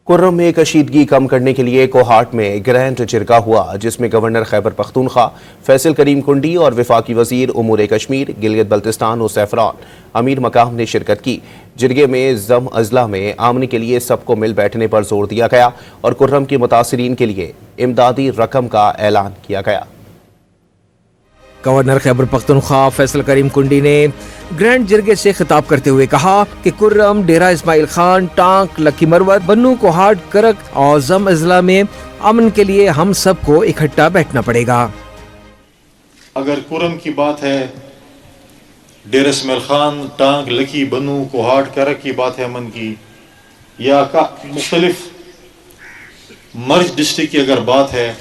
کرم میں کشیدگی کم کرنے کے لیے کوہاٹ میں گرینڈ جرگہ ہوا، جس میں گورنر خیبر پختونخوا فیصل کریم کنڈی اور وفاقی وزیر امور کشمیر گلگت بلتستان و سیفران امیر مقام نے شرکت کی۔ جرگے میں ضم اضلاع میں آمن کے لیے سب کو مل بیٹھنے پر زور دیا گیا اور کرم کے متاثرین کے لیے امدادی رقم کا اعلان کیا گیا۔ گورنر خیبر پختونخوا فیصل کریم کنڈی نے گرینڈ جرگے سے خطاب کرتے ہوئے کہا کہ کرم، ڈیرہ اسماعیل خان، ٹانک، لکی مروت، بنو، کوہاٹ، کرک اور ضم اضلاع میں امن کے لیے ہم سب کو اکٹھا بیٹھنا پڑے گا۔ اگر کرم کی بات ہے، ڈیرہ اسماعیل خان، ٹانک، لکی، بنو، کوہاٹ، کرک کی بات ہے امن کی، یا مختلف مرج ڈسٹرکٹ کی اگر بات ہے،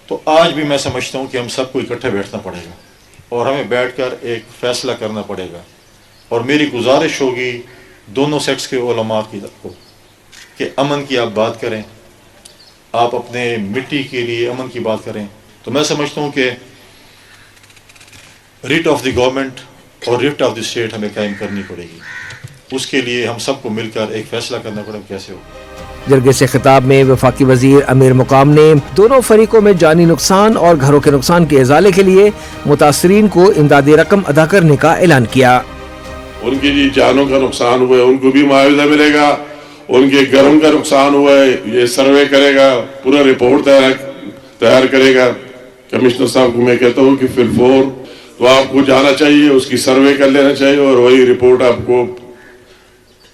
تو آج بھی میں سمجھتا ہوں کہ ہم سب کو اکٹھے بیٹھنا پڑے گا اور ہمیں بیٹھ کر ایک فیصلہ کرنا پڑے گا۔ اور میری گزارش ہوگی دونوں سیکٹس کے علماء کی طرف کو کہ امن کی آپ بات کریں، آپ اپنے مٹی کے لیے امن کی بات کریں۔ تو میں سمجھتا ہوں کہ ریٹ آف دی گورنمنٹ اور ریٹ آف دی اسٹیٹ ہمیں قائم کرنی پڑے گی۔ اس کے لیے ہم سب کو مل کر ایک فیصلہ کرنا پڑے گا کیسے ہوگا۔ جرگے سے خطاب میں وفاقی وزیر امیر مقام نے دونوں فریقوں میں جانی نقصان اور گھروں کے نقصان کے ازالے کے لیے متاثرین کو امدادی رقم ادا کرنے کا اعلان کیا۔ ان کی جانوں کا نقصان ہوا ہے ان کو بھی معاوضہ ملے گا، ان کے گھروں کا نقصان ہوا ہے یہ سروے کرے گا، پورا رپورٹ تیار کرے گا۔ کمشنر صاحب کو میں کہتا ہوں کہ فی الفور تو آپ کو جانا چاہیے، اس کی سروے کر لینا چاہیے اور وہی رپورٹ آپ کو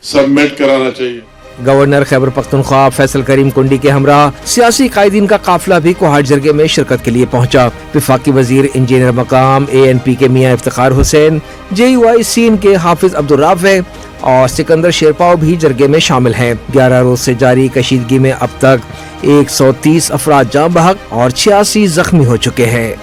سبمٹ کرانا چاہیے۔ گورنر خیبر پختونخوا فیصل کریم کنڈی کے ہمراہ سیاسی قائدین کا قافلہ بھی کوہاٹ جرگے میں شرکت کے لیے پہنچا۔ وفاقی وزیر انجینئر مقام ANP کے میاں افتخار حسین، JUI سین کے حافظ عبدالرافع اور سکندر شیرپاؤ بھی جرگے میں شامل ہیں۔ 11 روز سے جاری کشیدگی میں اب تک 130 افراد جاں بحق اور 86 زخمی ہو چکے ہیں۔